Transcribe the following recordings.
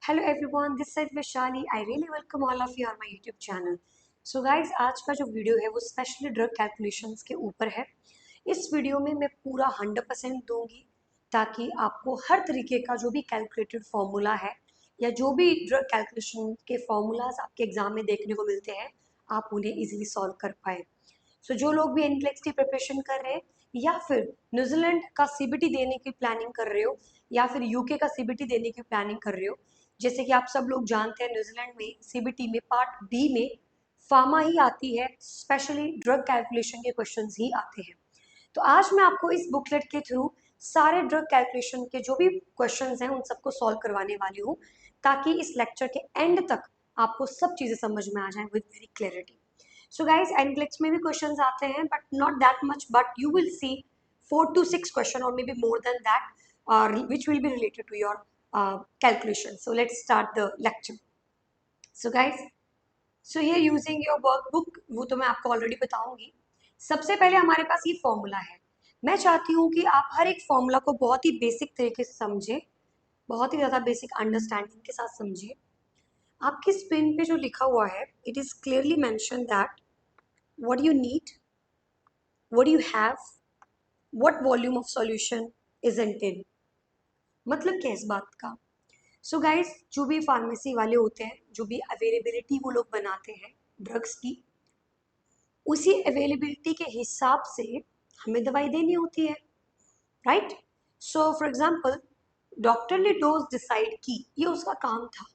Hello everyone, this side Vaishali. I really welcome all of you on my YouTube channel. So guys, आज का जो video है वो specially drug calculations के ऊपर है। इस वीडियो में मैं पूरा 100% दूंगी ताकि आपको हर तरीके का जो भी कैलकुलेटेड फॉर्मूला है या जो भी ड्रग कैलकुलेशन के फॉर्मूलाज आपके एग्जाम में देखने को मिलते हैं आप उन्हें इजीली सॉल्व कर पाए। सो जो लोग भी एनक्लेक्स की प्रिपरेशन कर रहे हैं या फिर न्यूजीलैंड का सीबीटी देने की प्लानिंग कर रहे हो या फिर यूके का सीबीटी देने की प्लानिंग कर रहे हो, जैसे कि आप सब लोग जानते हैं न्यूजीलैंड में सीबीटी में पार्ट बी में फार्मा ही आती है, स्पेशली ड्रग कैलकुलेशन के क्वेश्चंस ही आते हैं। तो आज मैं आपको इस बुकलेट के थ्रू सारे ड्रग कैलकुलेशन के जो भी क्वेश्चंस हैं उन सबको सॉल्व करवाने वाली हूँ ताकि इस लेक्चर के एंड तक आपको सब चीज़ें समझ में आ जाएं with very clarity. So guys, NCLEX में भी क्वेश्चंस आते हैं but not that much, but you will see 4 to 6 question or maybe more than that, which will be related to your calculation. So let's start the lecture. So guys, so here using your workbook, वो तो मैं आपको already बताऊंगी। सबसे पहले हमारे पास ये formula है। मैं चाहती हूँ कि आप हर एक फॉर्मूला को बहुत ही बेसिक तरीके से समझें, बहुत ही ज़्यादा बेसिक अंडरस्टैंडिंग के साथ समझिए। आपकी स्क्रीन पे जो लिखा हुआ है, it is clearly mention that what you need, what you have, what volume of solution isn't in। मतलब क्या इस बात का? सो गाइस, जो भी फार्मेसी वाले होते हैं, जो भी अवेलेबिलिटी वो लोग बनाते हैं ड्रग्स की, उसी अवेलेबिलिटी के हिसाब से हमें दवाई देनी होती है, right? So for example, doctor ने डोज डिसाइड की, ये उसका काम था।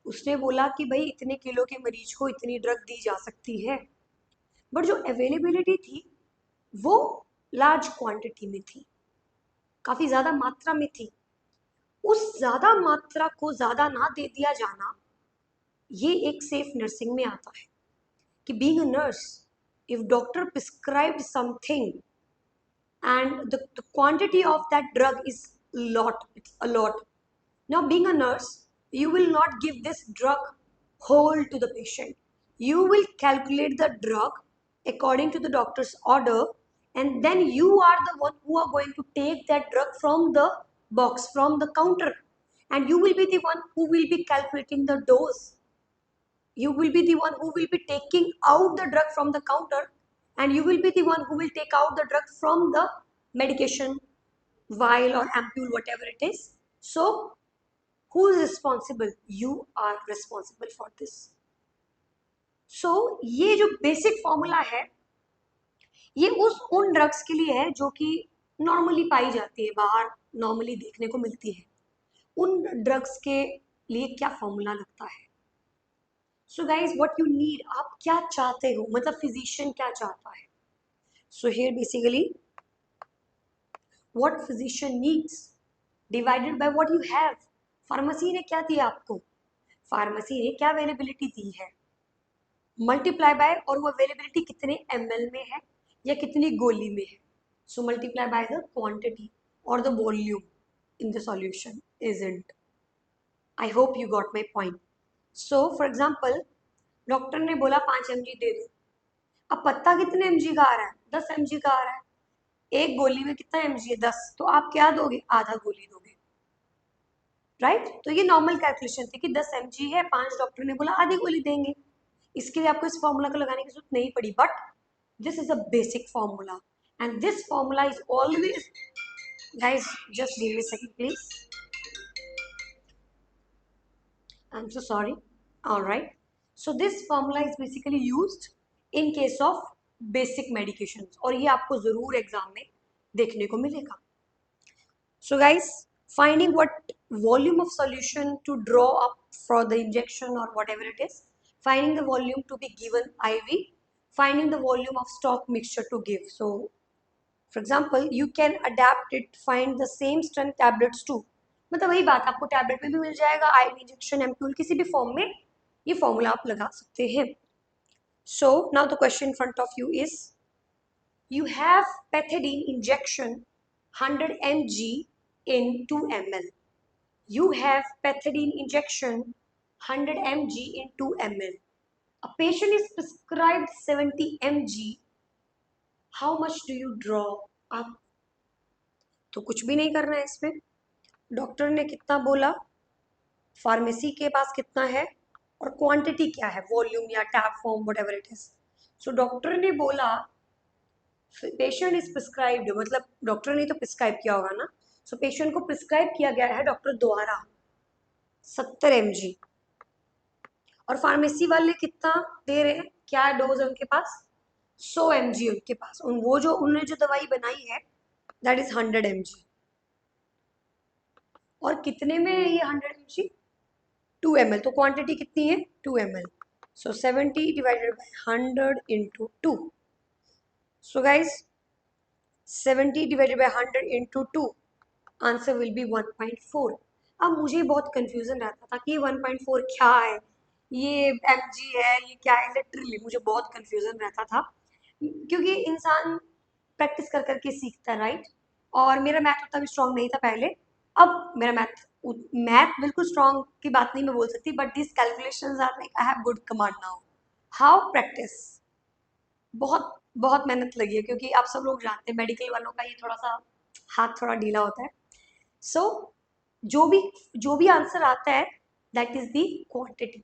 उसने बोला कि भाई इतने किलो के मरीज को इतनी ड्रग दी जा सकती है, बट जो अवेलेबिलिटी थी वो लार्ज क्वांटिटी में थी, काफी ज्यादा मात्रा में थी। उस ज्यादा मात्रा को ज्यादा ना दे दिया जाना, ये एक सेफ नर्सिंग में आता है कि being a nurse, if doctor prescribed something and the quantity of that drug is lot, it's a lot. Now being a nurse, you will not give this drug whole to the patient. You will calculate the drug according to the doctor's order, and then you are the one who are going to take that drug from the box, from the counter, and you will be the one who will be calculating the dose. You will be the one who will be taking out the drug from the counter, and you will be the one who will take out the drug from the medication vial or ampule, whatever it is. So who is responsible? You are responsible for this. So ये जो basic formula है, ये उन drugs के लिए है जो कि नॉर्मली पाई जाती है, बाहर नॉर्मली देखने को मिलती है। उन ड्रग्स के लिए क्या फॉर्मूला लगता है? So guys, what you need, आप क्या चाहते हो, मतलब फिजिशियन क्या चाहता है? So here basically what physician needs divided by what you have. Pharmacy ने क्या दिया आपको? फार्मेसी ने क्या अवेलेबिलिटी दी है, मल्टीप्लाई बाय, और वो अवेलेबिलिटी कितने ml में है या कितनी गोली में है। So multiply by the quantity और the volume in the solution, isn't? I hope you got my point. So for example, doctor ने बोला 5 mg दे दो। अब पत्ता कितने mg का आ रहा है? 10 mg का आ रहा है। एक गोली में कितना mg है? 10। तो आप क्या दोगे? आधा गोली दोगे, राइट? तो ये नॉर्मल कैलकुलेशन थी कि 10 mg है, 5, डॉक्टर ने बोला आधी गोली देंगे। इसके लिए आपको इस फॉर्मूला को लगाने की जरूरत नहीं पड़ी, but this is a basic formula and this formula is always, guys just give me second please, I am so sorry. Alright, so this formula is basically used in case of basic medications, और ये आपको जरूर exam में देखने को मिलेगा। So guys, finding what volume of solution to draw up for the injection or whatever it is, finding the volume to be given IV, finding the volume of stock mixture to give. So for example, you can adapt it, find the same strength tablets too. मतलब वही बात, आपको tablet में भी मिल जाएगा, IV injection, ampoule, किसी भी form में ये फॉर्मूला आप लगा सकते हैं। So now the question in front of you is, you have pethidine injection 100 mg in 2 ml. You have pethidine injection 100 mg in 2 ml. A patient is prescribed 70 mg. How much do you draw up? तो कुछ भी नहीं करना है इसमें। Doctor ने कितना बोला? फार्मेसी के पास कितना है और क्वांटिटी क्या है, वॉल्यूम या tab form whatever it is. So doctor ने बोला पेशेंट इज प्रिस्क्राइब्ड, मतलब डॉक्टर ने तो प्रिस्क्राइब किया होगा ना। सो पेशेंट को प्रिस्क्राइब किया गया है डॉक्टर द्वारा 70 mg, और फार्मेसी वाले कितना दे रहे हैं, क्या डोज है उनके पास, 100 mg उनके पास। वो जो उन्होंने जो दवाई बनाई है दैट इज 100 mg। और कितने में है ये 100 mg, 2 ml, तो क्वांटिटी कितनी है 2 ml। So 70 divided by 100 × 2। So guys 70 divided by 100 × 2, answer will be 1.4। अब मुझे बहुत कंफ्यूजन रहता था कि ये 1.4 क्या है, ये mg है, ये क्या है, लिटरली मुझे बहुत कंफ्यूजन रहता था, क्योंकि इंसान प्रैक्टिस कर करके सीखता है, राइट। और मेरा मैथ उतना भी स्ट्रांग नहीं था पहले। अब मेरा मैथ बिल्कुल स्ट्रांग की बात नहीं मैं बोल सकती, but this calculations are like I have good command now. How practice, बहुत बहुत मेहनत लगी है, क्योंकि आप सब लोग जानते हैं मेडिकल वालों का ये थोड़ा सा हाथ थोड़ा ढीला होता है। सो जो भी आंसर आता है that is the quantity,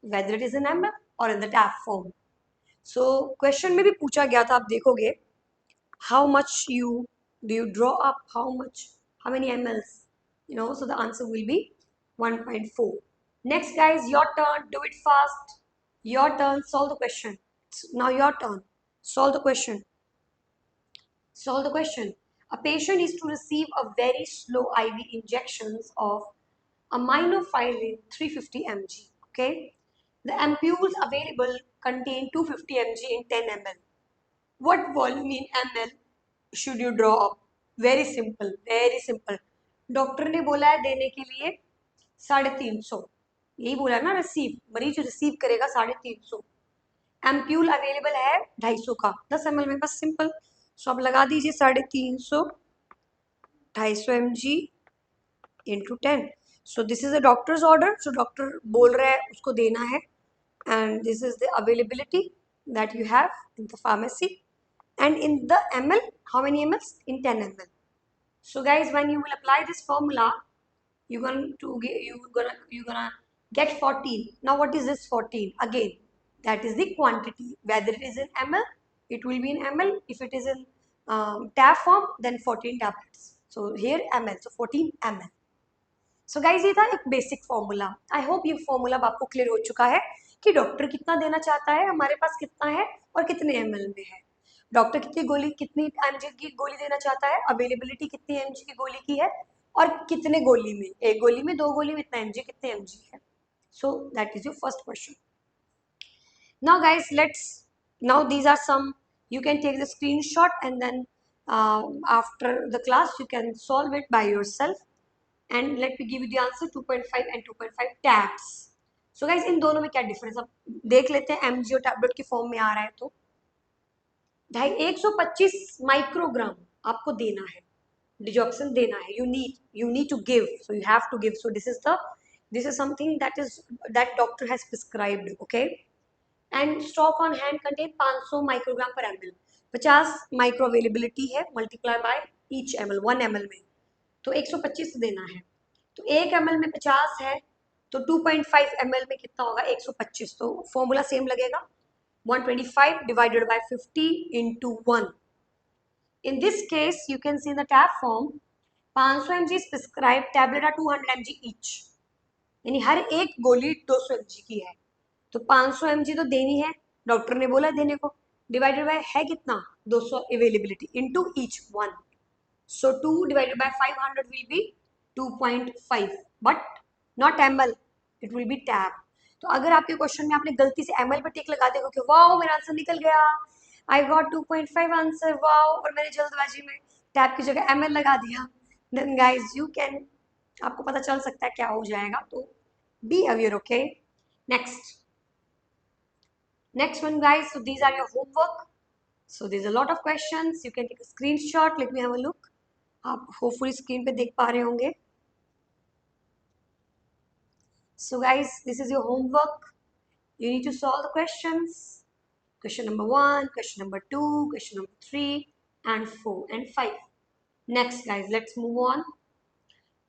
whether it is in ml और in the tab form. So question में भी पूछा गया था, आप देखोगे, how much do you draw up, how many mls, so the answer will be 1.4. Next guys, your turn, do it fast, your turn, solve the question. It's now your turn, solve the question. Solve the question. A patient is to receive a very slow IV injections of aminophylline 350 mg. Okay, the ampules available contain 250 mg in 10 ml. What volume in ml should you draw up? Very simple, very simple. Doctor ने बोला है देने के लिए 350, यही बोला ना, receive, मरीज रिसीव करेगा 350। एम्प्यूल अवेलेबल है 250 का, 10 ml में, बस सिंपल। सो आप लगा दीजिए 350, 250 mg into 10। So this is a doctor's order, जो डॉक्टर बोल रहा है उसको देना है, and this is the availability that you have in the pharmacy, and in the ml, how many mls, in 10 ml. So guys, when you will apply this formula, you're gonna get 14. Now what is this 14? Again, that is the quantity, whether it is in ml, it will be in ml. If it is in tab form, then 14 tablets. So here ml, so 14 ml. So guys ये था एक basic formula. I hope ये formula आपको clear हो चुका है कि doctor कितना देना चाहता है, हमारे पास कितना है और कितने ml में है। डॉक्टर कितनी mg की गोली देना चाहता है, अवेलेबिलिटी कितनी mg की गोली की है, और कितने गोली में, एक गोली में, दो गोली में इतना mg, कितने mg है। So that is your first question. Now guys, now these are some, you can take the screenshot, and then after the class you can solve it by yourself, and let me give you the answer, 2.5 and 2.5 tabs. So guys, इन दोनों में क्या difference, अब देख लेते हैं। mg और tablet की form में आ रहा है तो 125 माइक्रोग्राम आपको देना है, डिजॉक्सिन देना है, you need to give, so you have to give. So this is something that doctor has prescribed, okay. And stock on hand contain 500 microgram पर ml, 50 माइक्रो अवेलेबिलिटी है, multiply by each ml, 1 ml में, तो 125 देना है। तो 1 ml में 50 है, तो 2.5 ml में कितना होगा, 125। तो फॉर्मूला सेम लगेगा, 125 divided by 50 into 1। In this case, you can see in the tab form, 500 mg is prescribed, tablet are 200 mg each, यानी हर एक गोली 200 mg की है। तो 500 mg तो देनी है, डॉक्टर ने बोला देने को, डिवाइडेड बाय है कितना, 200 availability, into each 1। So 2 divided by 500 will be 2.5, but not ml, it will B tab. तो अगर आपके क्वेश्चन में आपने गलती से ml पर टिक लगा देखो कि वाओ मेरा आंसर निकल गया, आई गॉट 2.5 आंसर, वाओ, और मैंने जल्दबाजी में टैब की जगह ml लगा दिया, देन गाइज यू कैन, आपको पता चल सकता है क्या हो जाएगा। तो be aware, okay. Next one guys, so these are your homework. So there's a lot of questions, you can take a screenshot, let me have a look. आप hopefully screen पे देख पा रहे होंगे। So guys, this is your homework, you need to solve the questions. Question number 1, question number 2, question number 3 and 4 and 5. Next guys, let's move on.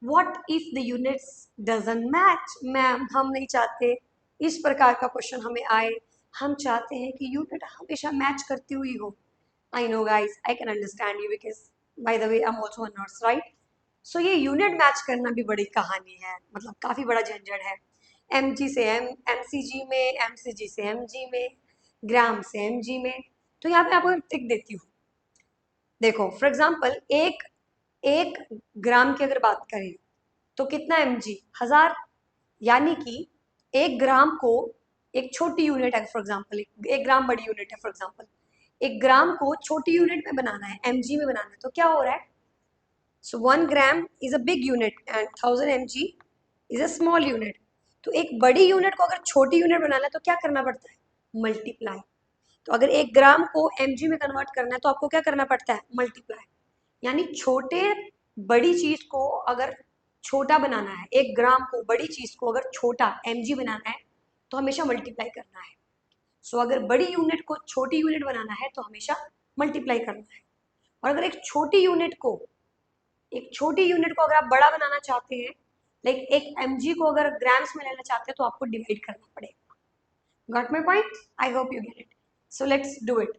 What if the units doesn't match? Ma'am हम नहीं चाहते इस प्रकार का question हमें आए, हम चाहते हैं कि यूनिट हमेशा मैच करती हुई हो। I know guys, I can understand you because by the way I am also a nurse, right? So ये यूनिट मैच करना भी बड़ी कहानी है, मतलब काफी बड़ा झंझट है। एमजी से एमसीजी में, एमसीजी से एमजी में, ग्राम से एमजी में। तो यहाँ पे आपको एक ट्रिक देती हूँ। देखो फॉर एग्जाम्पल, एक एक ग्राम की अगर बात करें तो कितना एमजी? 1000। यानी कि एक ग्राम को, एक छोटी यूनिट है फॉर एग्जाम्पल, एक ग्राम बड़ी यूनिट है फॉर एग्जाम्पल, एक ग्राम को छोटी यूनिट में बनाना है, एमजी में बनाना है, तो क्या हो रहा है? सो 1 gram is a big unit and 1000 mg is a small unit. तो एक बड़ी यूनिट को अगर छोटी यूनिट बनाना है तो क्या करना पड़ता है? मल्टीप्लाई। तो अगर 1 ग्राम को एमजी में कन्वर्ट करना है तो आपको क्या करना पड़ता है? मल्टीप्लाई। यानी छोटे बड़ी चीज को अगर छोटा बनाना है, 1 ग्राम को, बड़ी चीज को अगर छोटा एमजी बनाना है तो हमेशा मल्टीप्लाई करना है। सो अगर बड़ी यूनिट को छोटी यूनिट बनाना है तो हमेशा मल्टीप्लाई करना है। और अगर एक छोटी यूनिट को अगर आप बड़ा बनाना चाहते हैं, लाइक एक एमजी को अगर ग्राम्स में लेना चाहते हैं तो आपको डिवाइड करना पड़ेगा। Got my point? I hope you get it. So let's do it.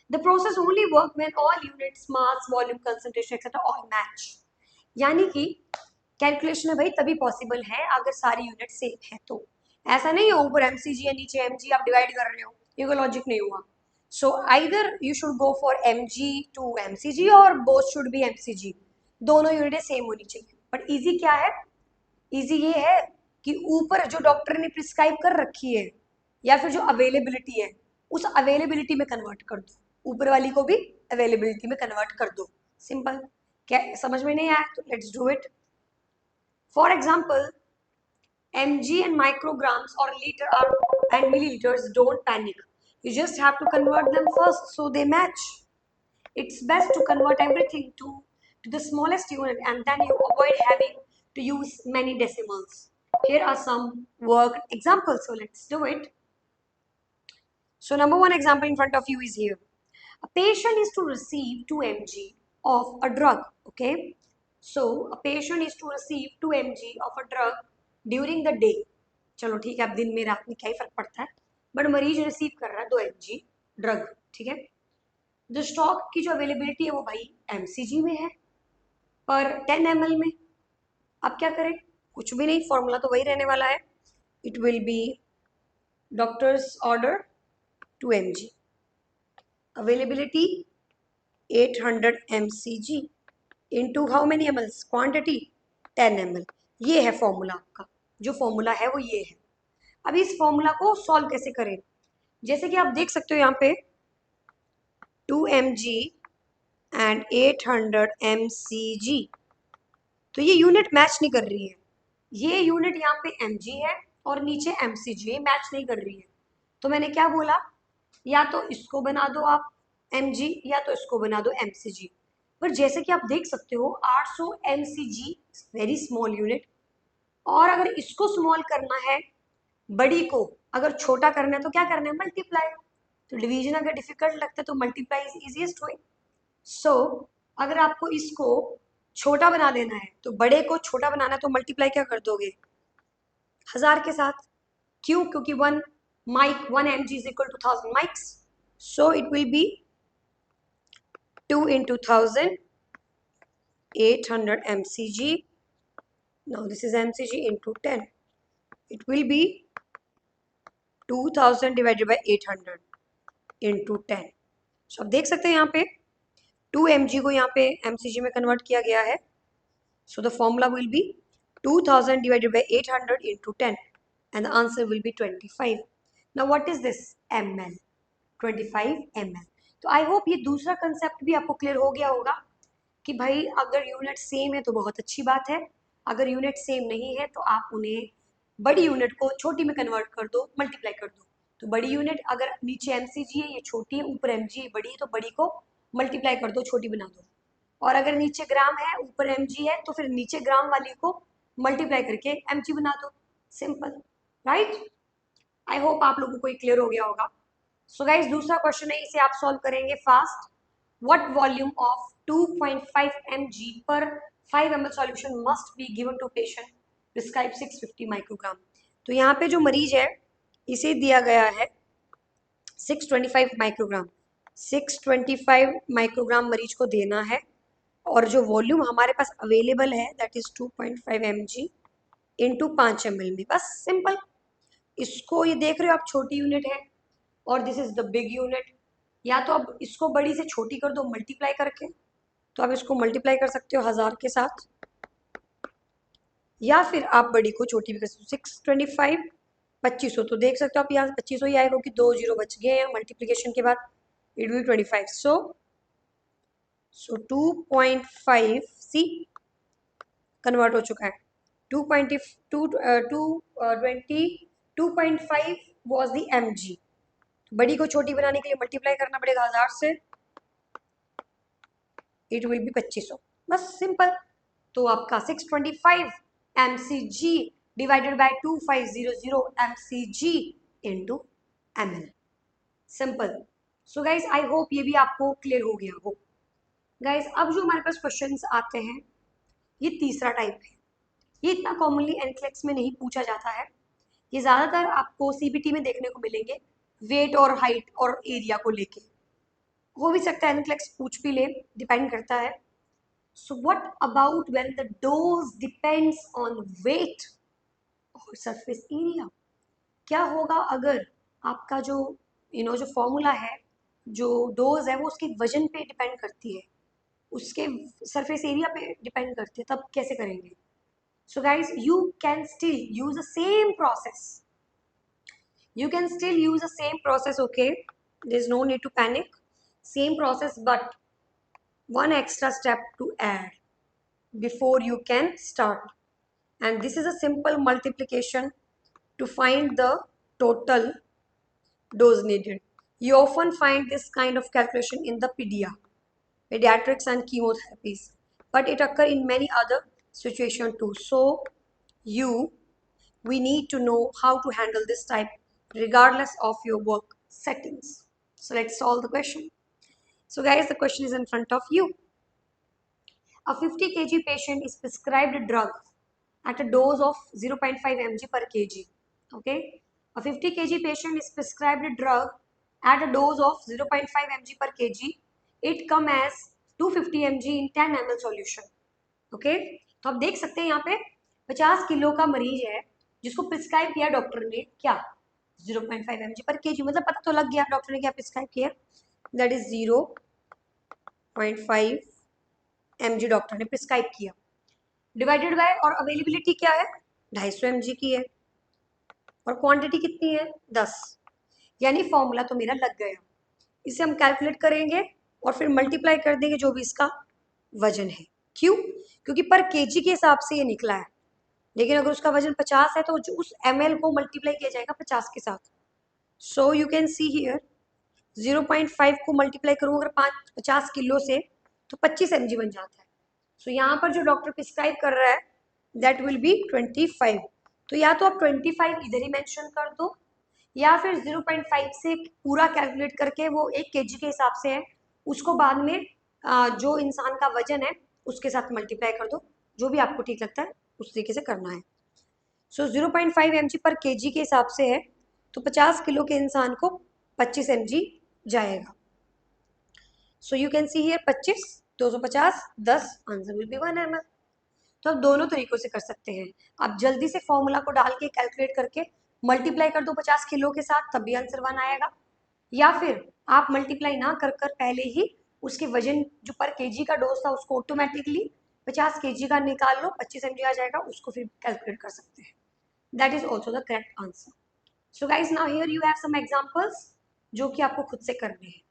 The process only work when all units, mass, volume, concentration, etc. all match. यानी कि कैलकुलेशन है भाई तभी पॉसिबल है अगर सारी यूनिट सेम है तो। ऐसा नहीं है ऊपर एमसीजी है नीचे एमजी आप डिवाइड कर रहे हो, ये कोई लॉजिक नहीं हुआ। So either you should go for mg to mcg or both should be mcg, दोनों यूनिटें सेम होनी चाहिए। बट इजी क्या है? इजी ये है कि ऊपर जो डॉक्टर ने प्रिस्क्राइब कर रखी है या फिर जो अवेलेबिलिटी है उस अवेलेबिलिटी में कन्वर्ट कर दो, ऊपर वाली को भी अवेलेबिलिटी में कन्वर्ट कर दो। सिंपल। क्या समझ में नहीं आया तो let's do it. For example, mg and micrograms or liter are, and milliliters, don't panic. You just have to convert them first so they match. It's best to convert everything to the smallest unit and then you avoid having to use many decimals. Here are some worked examples, so let's do it. So number one example in front of you is here. A patient is to receive 2 mg of a drug, okay? So a patient is to receive 2 mg of a drug during the day. चलो ठीक है, अब दिन में रात में क्या ही फर्क पड़ता है, बट मरीज रिसीव कर रहा है 2 mg ड्रग, ठीक है? जो स्टॉक की जो अवेलेबिलिटी है वो भाई एमसीजी में है पर 10 ml में। अब क्या करें? कुछ भी नहीं, फॉर्मूला तो वही रहने वाला है। It will B doctors order 2 mg, availability 800 mcg into how many ml? Quantity 10 ml। ये है फॉर्मूला आपका, जो फॉर्मूला है वो ये है। अब इस फॉर्मूला को सॉल्व कैसे करें? जैसे कि आप देख सकते हो यहाँ पे 2 mg एंड 800 mcg, तो ये यूनिट मैच नहीं कर रही है। ये यूनिट यहाँ पे mg है और नीचे mcg, ये मैच नहीं कर रही है। तो मैंने क्या बोला, या तो इसको बना दो आप mg या तो इसको बना दो mcg। पर जैसे कि आप देख सकते हो 800 mcg वेरी स्मॉल यूनिट, और अगर इसको स्मॉल करना है, बड़ी को अगर छोटा करना है तो क्या करना है? मल्टीप्लाई। तो डिवीजन अगर डिफिकल्ट लगता है तो मल्टीप्लाई इज इजीएस्ट वे। सो अगर आपको इसको छोटा बना देना है तो बड़े को छोटा बनाना है तो मल्टीप्लाई क्या कर दोगे? 1000 के साथ। क्यों? क्योंकि 1 mg is equal to 1000 mics. So it will be 2 into 1000, 800 mcg. Now this is mcg into 10. It will be 2000 divided by 800 into 10. So आप देख सकते हैं यहाँ पे 2 mg को यहाँ पे mcg में कन्वर्ट किया गया है। So the formula will be 2000 divided by 800 into 10 and the answer will be 25. Now what is this? ml, 25 ml. तो आई होप ये दूसरा कंसेप्ट भी आपको क्लियर हो गया होगा कि भाई अगर यूनिट सेम है तो बहुत अच्छी बात है, अगर यूनिट सेम नहीं है तो आप उन्हें बड़ी यूनिट को छोटी में कन्वर्ट कर दो, मल्टीप्लाई कर दो। तो बड़ी यूनिट अगर नीचे एमसीजी है, ये छोटी है, ऊपर एमजी है, बड़ी है, तो बड़ी को मल्टीप्लाई कर दो, छोटी बना दो। और अगर नीचे ग्राम है ऊपर एमजी है तो फिर नीचे ग्राम वाली को मल्टीप्लाई करके एमजी बना दो। Simple, right? आई होप आप लोगों को ये क्लियर हो गया होगा। सो गाइज दूसरा क्वेश्चन है, इसे आप सॉल्व करेंगे fast. What volume of 2.5 mg per 5 ml solution must be given to patient prescribe 650 microgram. तो यहाँ पे जो मरीज है इसे दिया गया है 625 माइक्रोग्राम। 625 माइक्रोग्राम मरीज को देना है और जो वॉल्यूम हमारे पास अवेलेबल है that is 2.5 mg into 5 ml में। बस सिंपल। इसको ये देख रहे हो आप, छोटी यूनिट है और this is the big unit. या तो अब इसको बड़ी से छोटी कर दो मल्टीप्लाई करके, तो आप इसको मल्टीप्लाई कर सकते हो 1000 के साथ, या फिर आप बड़ी को छोटी भी कर सकते हो। 625 2500, तो देख सकते हो आप यहाँ 2500 ही आएगा क्योंकि 2 जीरो बच गए हैं मल्टीप्लीकेशन के बाद। It will 25। सो 2.5 सी कन्वर्ट हो चुका है। 2.5 वॉज दी mg। बड़ी को छोटी बनाने के लिए मल्टीप्लाई करना पड़ेगा 1000 से, इट विल बी 2500। बस सिंपल। तो आपका 625 mcg divided by 2500 mcg into ml। Simple. So guys I hope ये भी आपको क्लियर हो गया हो। गाइज अब जो हमारे पास क्वेश्चंस आते हैं ये तीसरा टाइप है। ये इतना कॉमनली एनक्लेक्स में नहीं पूछा जाता है। ये ज़्यादातर आपको सीबीटी में देखने को मिलेंगे वेट और हाइट और एरिया को लेके। हो भी सकता है एनक्लेक्स पूछ भी ले, डिपेंड करता है। So what about when the dose depends on weight और सरफेस एरिया? क्या होगा अगर आपका जो जो फॉर्मूला है, जो डोज है वो उसके वजन पे डिपेंड करती है, उसके सरफेस एरिया पे डिपेंड करती है, तब कैसे करेंगे? So guys you can still use the same process. You can still use the same process, okay? There's no need to panic. Same process, but one extra step to add before you can start. And this is a simple multiplication to find the total dose needed. You often find this kind of calculation in the pediatrics and chemotherapies, but it occurs in many other situations too. So we need to know how to handle this type regardless of your work settings. So let's solve the question. So guys, the question is in front of you. A 50 kg patient is prescribed a drug at a dose of 0.5 mg per kg. Okay, a 50 kg patient is prescribed a drug at a dose of 0.5 mg per kg. It comes as 250 mg in 10 ml solution. Okay, तो आप देख सकते हैं यहाँ पे 50 kilo का मरीज है जिसको प्रिस्क्राइब किया डॉक्टर ने क्या 0.5 mg पर kg, मतलब पता तो लग गया डॉक्टर ने क्या प्रिस्क्राइब किया, दैट इज 0.5 mg डॉक्टर ने प्रिस्क्राइब किया, डिवाइडेड बाय, और अवेलेबिलिटी क्या है 250 mg की है और क्वांटिटी कितनी है 10, यानी फॉर्मूला तो मेरा लग गया। इसे हम कैलकुलेट करेंगे और फिर मल्टीप्लाई कर देंगे जो भी इसका वजन है। क्यों? क्योंकि पर केजी के हिसाब से ये निकला है, लेकिन अगर उसका वजन 50 है तो उस ml को मल्टीप्लाई किया जाएगा 50 के साथ। So you can see here 0.5 को मल्टीप्लाई करूँ अगर 50 किलो से तो 25 mg बन जाता है। सो यहाँ पर जो डॉक्टर प्रिस्क्राइब कर रहा है दैट विल बी 25। तो या तो आप 25 इधर ही मेंशन कर दो, या फिर 0.5 से पूरा कैलकुलेट करके वो 1 kg के हिसाब से है, उसको बाद में जो इंसान का वजन है उसके साथ मल्टीप्लाई कर दो, जो भी आपको ठीक लगता है उस तरीके से करना है। सो 0.5 mg पर kg के हिसाब से है तो 50 किलो के इंसान को 25 mg जाएगा। So you can see here 25 250 10 answer will be 1 ml। तो आप दोनों तरीकों से कर सकते हैं। आप जल्दी से फॉर्मूला को डाल के कैलकुलेट करके मल्टीप्लाई कर दो 50 किलो के साथ, तब भी आंसर 1 आएगा, या फिर आप मल्टीप्लाई ना कर कर पहले ही उसके वजन जो पर केजी का डोज था उसको ऑटोमेटिकली 50 केजी का निकाल लो, 25 mg आ जाएगा, उसको फिर कैलकुलेट कर सकते हैं। That is also the correct answer. So guys now here you have some examples जो कि आपको खुद से करने हैं।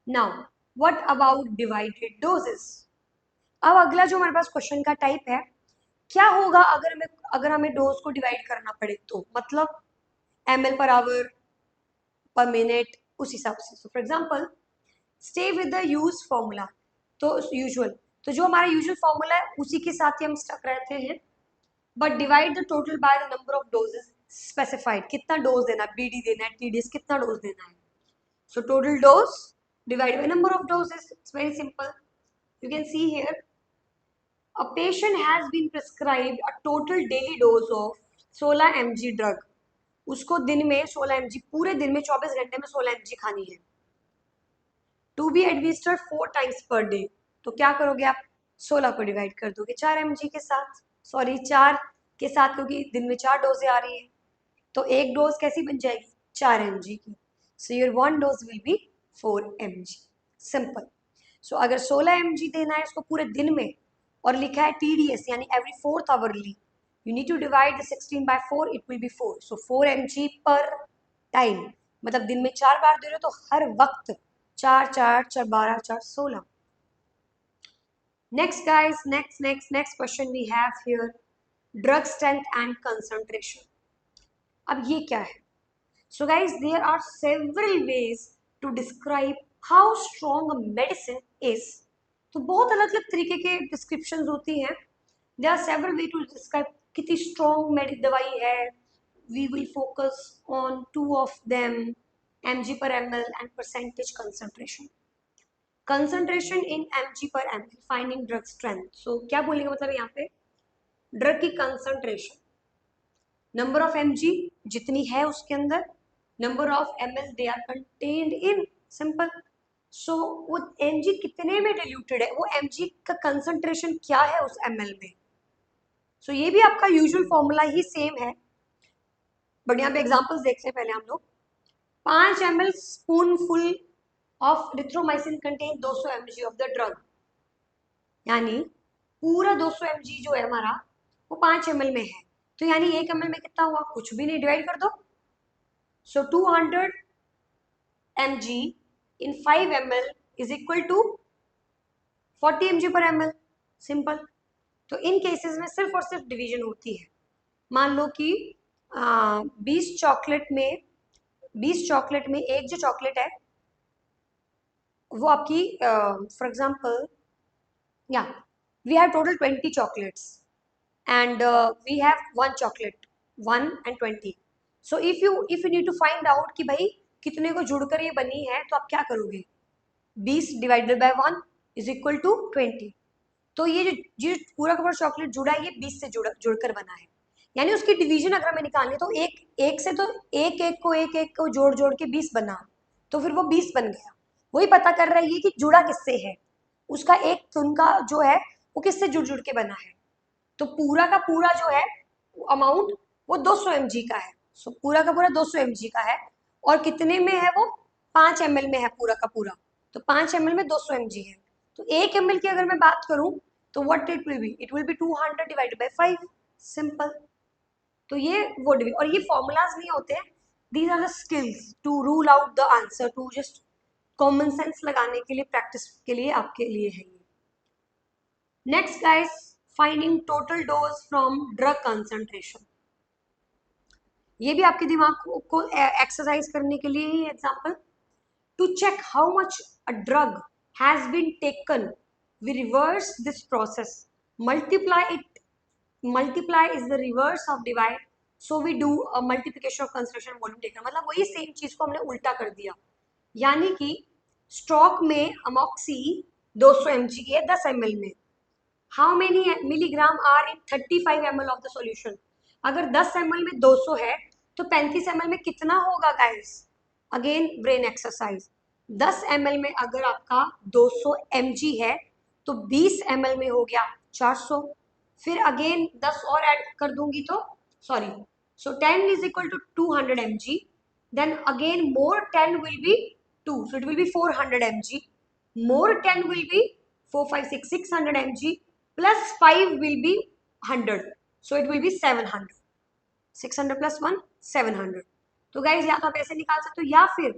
Now what about divided doses? अब अगला जो हमारे पास क्वेश्चन का टाइप है, क्या होगा अगर हमें डोज को डिवाइड करना पड़े, तो मतलब ml पर आवर पर मिनट उस हिसाब से। So for example stay with the use formula, तो यूजुअल, तो जो हमारा यूजुअल फॉर्मूला है उसी के साथ ही हम स्टक रहते हैं, but divide the total by the number of doses specified, कितना डोज देना है, बीडी देना है, टीडीएस कितना डोज देना है। So total dose divide by number of doses, it's very simple. You can see here a patient has been prescribed a total daily dose of 16 mg drug, उसको दिन में 16 mg, पूरे दिन में 24 घंटे में 16 mg खानी है, to be administered 4 times per day. तो क्या करोगे आप, 16 को डिवाइड कर दोगे 4 mg के साथ, सॉरी 4 के साथ, क्योंकि दिन में 4 डोजें आ रही है, तो एक डोज कैसी बन जाएगी, 4 mg की। So your one dose will be 4 mg, simple. So अगर 16 mg देना है उसको पूरे दिन में और लिखा है TDS यानी every 4th hourly, you need to divide the 16 by 4, it will be 4, so 4 mg पर टाइम, मतलब दिन में 4 बार दे रहे हो तो हर वक्त 4 4 4 12 4 16। Next guys, next question we have here, drug strength and concentration. अब ये क्या है? So guys, there are several ways to describe how strong a medicine is. तो बहुत अलग अलग तरीके के डिस्क्रिप्शंस होती हैं। There are several ways to describe कितनी strong दवाई है। We will focus on two of them, mg per ml and percentage concentration. Concentration in mg per ml, finding drug strength. So क्या बोलेंगे, मतलब यहाँ पे ड्रग की कंसंट्रेशन, नंबर ऑफ mg जितनी है उसके अंदर, number of ml they are contained in, simple. So वो mg कितने में डिल्यूटेड है, वो mg का कंसंट्रेशन क्या है उस ml में। सो ये भी आपका यूजुअल फॉर्मूला ही सेम है, बट यहाँ पे एग्जांपल्स देखते हैं पहले हम लोग। 5 ml spoon full of erythromycin contain 200 mg of the drug, यानी पूरा 200 mg जो है हमारा वो 5 ml में है, तो यानी 1 ml में कितना हुआ, कुछ भी नहीं, डिवाइड कर दो। सो 200 mg in 5 ml is equal to 40 mg per ml, simple. तो इन केसेस में सिर्फ और सिर्फ डिवीजन होती है। मान लो कि 20 चॉकलेट में एक जो चॉकलेट है वो आपकी फॉर एग्जांपल, या we have total 20 chocolates and we have one chocolate, 1 and 20. So if you need to find out कि भाई कितने को जुड़कर ये बनी है, तो आप क्या करोगे, 20 divided by 1 is equal to 20। तो ये जो पूरा का पूरा चॉकलेट जुड़ा है ये 20 से जुड़कर बना है, यानी उसकी डिवीजन अगर हमें निकालनी तो एक से तो एक को जोड़ जोड़ के 20 बना, तो फिर वो 20 बन गया। वही पता कर रहा है कि जुड़ा किससे है, उसका एक उनका जो है वो किससे जुड़ जुड़ के बना है। तो पूरा का पूरा जो है अमाउंट वो 200 mg का है। सो पूरा का पूरा 200 mg का है, और कितने में है वो, 5 ml में है पूरा का पूरा, तो 5 ml में 200 mg है। तो 1 ml की अगर मैं बात करूं तो what it will be 200 divided by 5, simple. तो ये वो और ये फॉर्मूलाज नहीं होते हैं, these are the skills to rule out the answer, to just common sense लगाने के लिए, प्रैक्टिस के लिए आपके लिए है ये। Next guys, finding total dose from drug concentration. ये भी आपके दिमाग को एक्सरसाइज करने के लिए ही example. To check how much a drug has been taken, we reverse this process, multiply it, multiply is the reverse of divide, so we do a multiplication of concentration volume taken, मतलब वही same चीज को हमने उल्टा कर दिया। यानी कि स्टॉक में अमॉक्सी 200 mg की है 10 ml में, how many milligram are in 35 ml of the solution. अगर 10 ml में 200 है तो 35 ml में कितना होगा guys, again brain exercise. 10 ml में अगर आपका 200 mg है तो 20 ml में हो गया 400, फिर अगेन 10 और ऐड कर दूंगी तो sorry, so 10 is equal to 200 mg, then again more 10 will be 2, so it will be 400 mg, more 10 will be 4 5 6 600 mg, plus 5 will be 100, so it will be 700, 600 plus 1 700। तो guys या तो आप ऐसे निकाल सकते हो, या फिर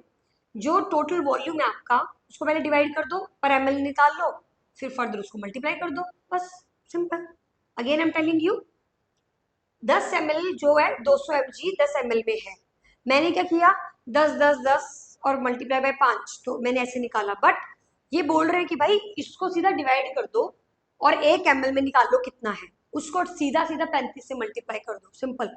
जो टोटल वॉल्यूम है आपका उसको पहले डिवाइड कर दो, पर ml निकाल लो, फिर फर्दर उसको मल्टीप्लाई कर दो, बस simple. Again I am telling you, 10 ml जो है 200 mg 10 ml में है, मैंने क्या किया 10 10 10 और मल्टीप्लाई बाय 5, तो मैंने ऐसे निकाला। बट ये बोल रहे हैं कि भाई इसको सीधा डिवाइड कर दो और 1 ml में निकाल लो कितना है, उसको सीधा सीधा 35 से मल्टीप्लाई कर दो, सिंपल।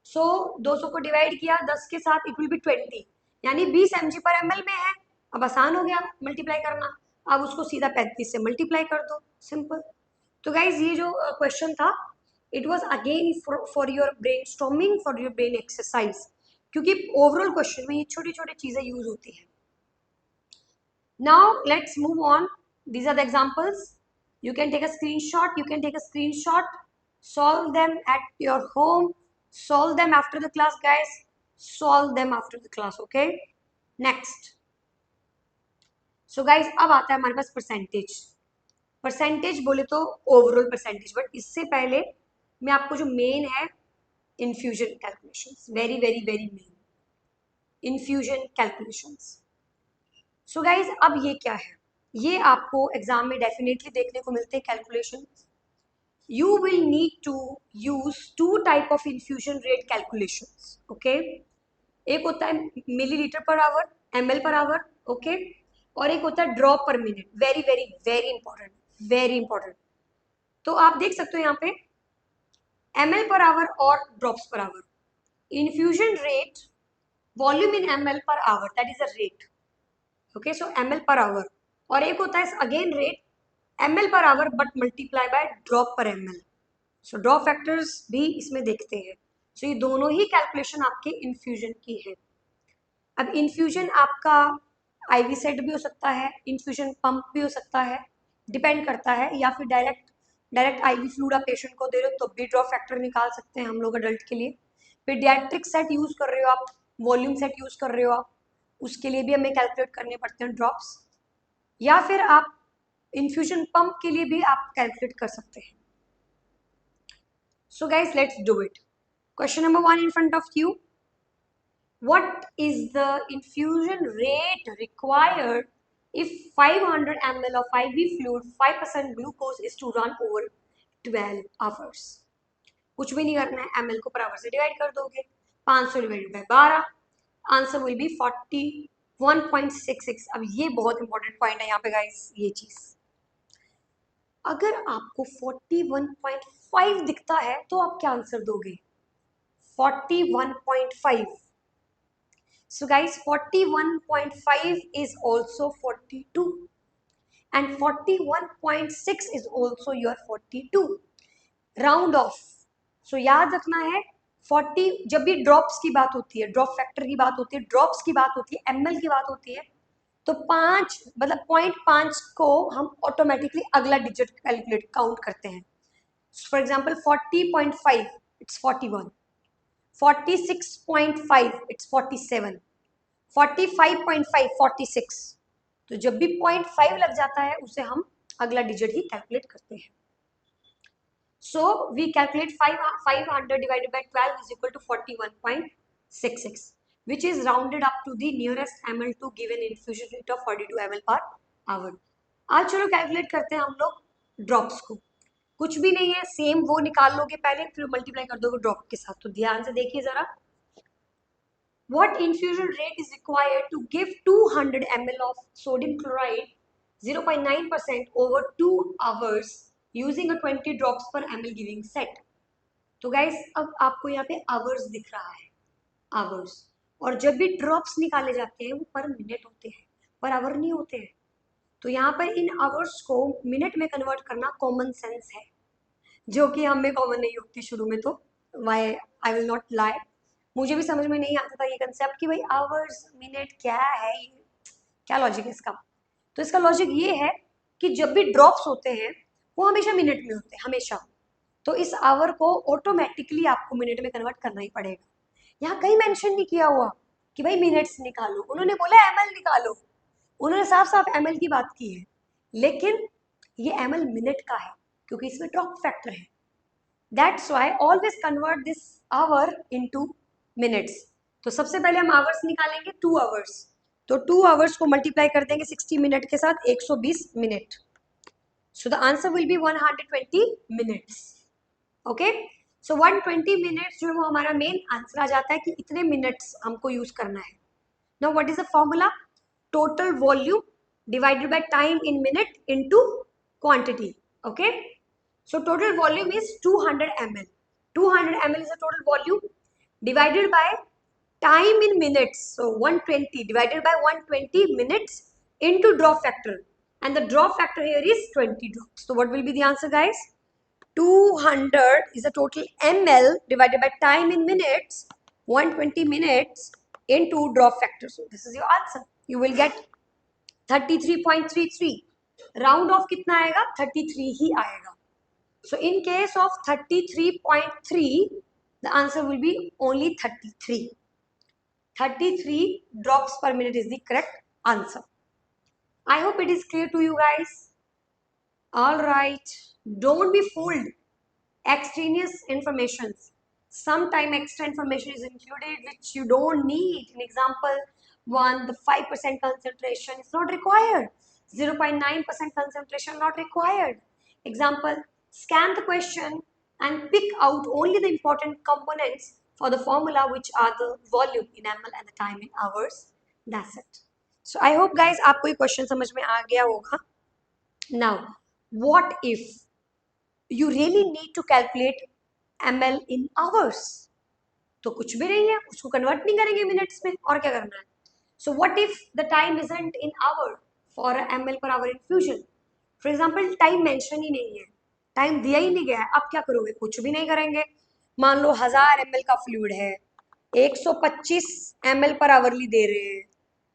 सो 200 को डिवाइड किया 10 के साथ, इट विल बी 20, यानी 20 mg पर ml में है। अब आसान हो गया मल्टीप्लाई करना, अब उसको सीधा 35 से मल्टीप्लाई कर दो, सिंपल। तो गाइज ये जो क्वेश्चन था it was again for your brain storming, for your brain exercise, क्योंकि ओवरऑल क्वेश्चन में ये छोटी छोटी चीजें यूज होती हैं. Now let's move on. These are the examples. You can take a screenshot. You can take a screenshot. Solve them at your home. Solve them after the class, guys. Solve them after the class. Okay. Next. So guys, अब आता है हमारे पास percentage. Percentage बोले तो overall percentage, but इससे पहले मैं आपको जो मेन है infusion calculations, very very very main infusion calculations. So guys अब ये क्या है, ये आपको एग्जाम में डेफिनेटली देखने को मिलते हैं calculation. You will need to use two type of infusion rate calculations. Okay, एक होता है millilitre per hour, ml per hour, okay, और एक होता है drop per minute. Very very very important, very important. तो आप देख सकते हो यहाँ पे ml पर आवर और drops per hour. Infusion rate volume in ml per our, that is a rate. Okay, so ml per our. और एक होता है again rate ml per hour but multiply by drop पर ml. So drop factors भी इसमें देखते हैं. सो ये दोनों ही कैलकुलेशन आपके इन्फ्यूजन की है. अब इन्फ्यूजन आपका आईवी सेट भी हो सकता है, इन्फ्यूजन पंप भी हो सकता है, डिपेंड करता है, या फिर डायरेक्ट आईवी फ्लूइड आप पेशेंट को दे रहे हो तो भी ड्रॉप फैक्टर निकाल सकते हैं हम लोग अडल्ट के लिए. पीडियाट्रिक सेट यूज कर रहे हो आप, वॉल्यूम सेट यूज कर रहे हो आप, उसके लिए भी हमें कैलकुलेट करने पड़ते हैं ड्रॉप्स, या फिर आप इन्फ्यूजन पंप के लिए भी आप कैलकुलेट कर सकते हैं. So guys let's do it. Question number 1 in front of you. What is the infusion rate required if 500 ml of IV fluid, 5% glucose is to run over 12 hours? कुछ भी नहीं करना है, ml को पर आवर से divide कर दोगे, 500 divided by 12, answer will be 41.66. अब ये बहुत इंपॉर्टेंट पॉइंट है यहाँ पे गाइस, ये चीज अगर आपको 41.5 दिखता है तो आप क्या आंसर दोगे? 41.5. So guys, 41.5 is also 42 and 41.6 is also your 42. Round off. So याद रखना है 40, जब भी ड्रॉप्स की बात होती है, ड्रॉप फैक्टर की बात होती है, ड्रॉप्स की बात होती है, ml की बात होती है, तो 5 मतलब 0.5 को हम ऑटोमेटिकली अगला डिजिट कैलकुलेट काउंट करते हैं. For example 40.5 it's 41, 46.5 it's 47, 45.5 46. तो जब भी 0.5 लग जाता है उसे हम अगला डिजिट ही कैलकुलेट करते हैं. So we calculate 500 divided by 12 is equal to 41.66 which is rounded up to the nearest ml to given infusion rate of 42 ml per hour. आज चलो कैलकुलेट करते हैं हम लोग ड्रॉप्स को. कुछ भी नहीं है, सेम वो निकाल लोगे पहले, फिर मल्टीप्लाई कर दोगे ड्रॉप के साथ. तो ध्यान से देखिए जरा, what infusion rate is required to give 200 ml of sodium chloride 0.9% over 2 hours using a 20 drops per ml giving set. तो गाइस अब आपको यहाँ पे आवर्स दिख रहा है, आवर्स, और जब भी ड्रॉप्स निकाले जाते हैं वो पर मिनट होते हैं, पर आवर नहीं होते हैं. तो यहाँ पर इन आवर्स को मिनट में कन्वर्ट करना कॉमन सेंस है, जो कि हमें कॉमन नहीं होती शुरू में. तो why I will not lie, मुझे भी समझ में नहीं आता था ये कंसेप्ट कि भाई आवर्स मिनट क्या है, ये क्या लॉजिक है इसका. तो इसका लॉजिक ये है कि जब भी ड्रॉप्स होते हैं वो हमेशा मिनट में होते हैं, हमेशा. तो इस आवर को ऑटोमेटिकली आपको मिनट में कन्वर्ट करना ही पड़ेगा. यहाँ कहीं मेंशन नहीं किया हुआ कि भाई मिनट्स निकालो, उन्होंने बोला ml निकालो, उन्होंने साफ साफ ml की बात की है, लेकिन ये ml मिनट का है क्योंकि इसमें ड्रॉप फैक्टर है. That's why always convert this our into minutes. तो सबसे पहले हम आवर्स निकालेंगे 2 आवर्स, तो 2 आवर्स को मल्टीप्लाई कर देंगे 60 मिनट के साथ, 120 minute. So the answer will be 120 minutes. Okay, so 120 minutes जो है वो हमारा मेन आंसर आ जाता है कि इतने मिनट्स हमको यूज करना है. Now what is the formula? Total volume divided by time in minute into quantity. Okay, so total volume is 200 ml. 200 ml is the total volume divided by time in minutes. So 120 divided by 120 minutes into drop factor, and the drop factor here is 20 drops. So what will be the answer, guys? 200 is the total ml divided by time in minutes, 120 minutes into drop factor. So this is your answer. You will get 33.33. Round of कितना आएगा? 33 ही आएगा. So in case of 33.3, the answer will be only 33. 33 drops per minute is the correct answer. I hope it is clear to you guys. All right, don't be fooled. Extraneous informations. Sometime extra information is included which you don't need. In example 1, the 5% concentration is not required. 0.9% concentration not required. Example, scan the question and pick out only the important components for the formula, which are the volume in ml and the time in hours. That's it. So I hope guys आपको ये question समझ में आ गया होगा. Now, what if you really need to calculate ml in hours? तो कुछ भी नहीं है, उसको कन्वर्ट नहीं करेंगे मिनट्स में, और क्या करना है. So what if the time isn't in hour for ml per hour infusion? For example, time mention ही नहीं है, टाइम दिया ही नहीं गया है, अब क्या करोगे? कुछ भी नहीं करेंगे. मान लो 1000 ml का फ्लूइड है, 125 ml पर आवरली दे रहे हैं,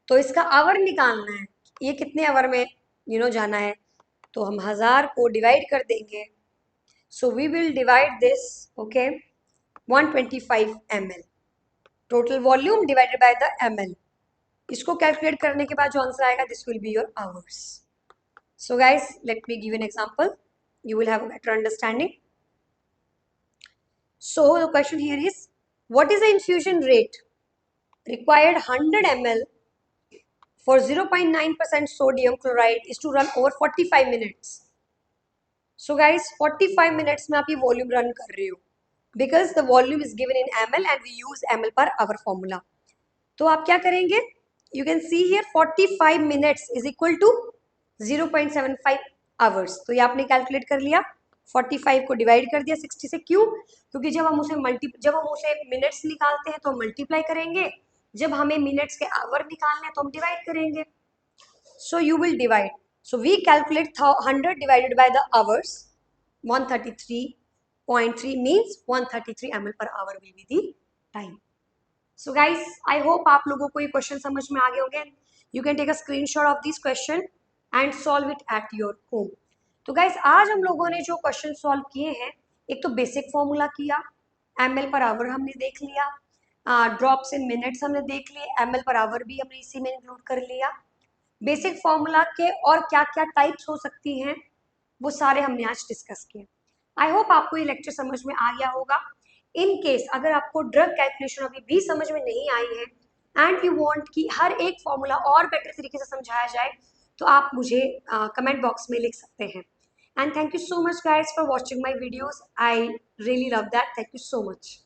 तो इसका आवर निकालना है, ये कितने आवर में जाना है. तो हम 1000 को डिवाइड कर देंगे. So we will divide this, okay, 125 ml. Total volume divided by the ml. इसको कैलकुलेट करने के बाद जो आंसर आएगा, this will be your hours. So guys, let me give an example. You will have a better understanding. So the question here is, what is the infusion rate required 100 ml for 0.9% sodium chloride is to run over 45 minutes. So guys, 45 minutes में आप ये volume run कर रहे हो, because the volume is given in ml and we use ml per hour formula. तो आप क्या करेंगे? You can see here 45 minutes is equal to 0.75 hours. तो ये आपने कैलकुलेट कर लिया, 45 को डिवाइड कर दिया 60 से. क्यों? क्योंकि जब हम उसे मिनट्स निकालते हैं तो हम मल्टीप्लाई करेंगे, जब हमें मिनट्स के आवर निकालने हैं तो हम डिवाइड करेंगे. So you will divide. So we calculate 100 divided by the hours. 133.3 means 133 ml per hour will be the time. So guys, I hope आप लोगों को ये क्वेश्चन समझ में आ गए होंगे. You can take a screenshot of this question and solve it at your home. तो guys, आज हम लोगों ने जो क्वेश्चन सॉल्व किए हैं, एक तो बेसिक फॉर्मूला किया, ml पर आवर हमने देख लिया, ड्रॉप्स इन मिनट्स हमने देख लिए, ml पर आवर भी हमने इसी में इंक्लूड कर लिया. बेसिक फॉर्मूला के और क्या क्या टाइप्स हो सकती हैं वो सारे हमने आज डिस्कस किए. आई होप आपको ये लेक्चर समझ में आ गया होगा. इन केस अगर आपको ड्रग कैलकुलेशन अभी भी समझ में नहीं आई है एंड यू वांट कि हर एक फॉर्मूला और बेटर तरीके से समझाया जाए, तो आप मुझे कमेंट बॉक्स में लिख सकते हैं. And thank you so much guys for watching my videos. I really love that. Thank you so much.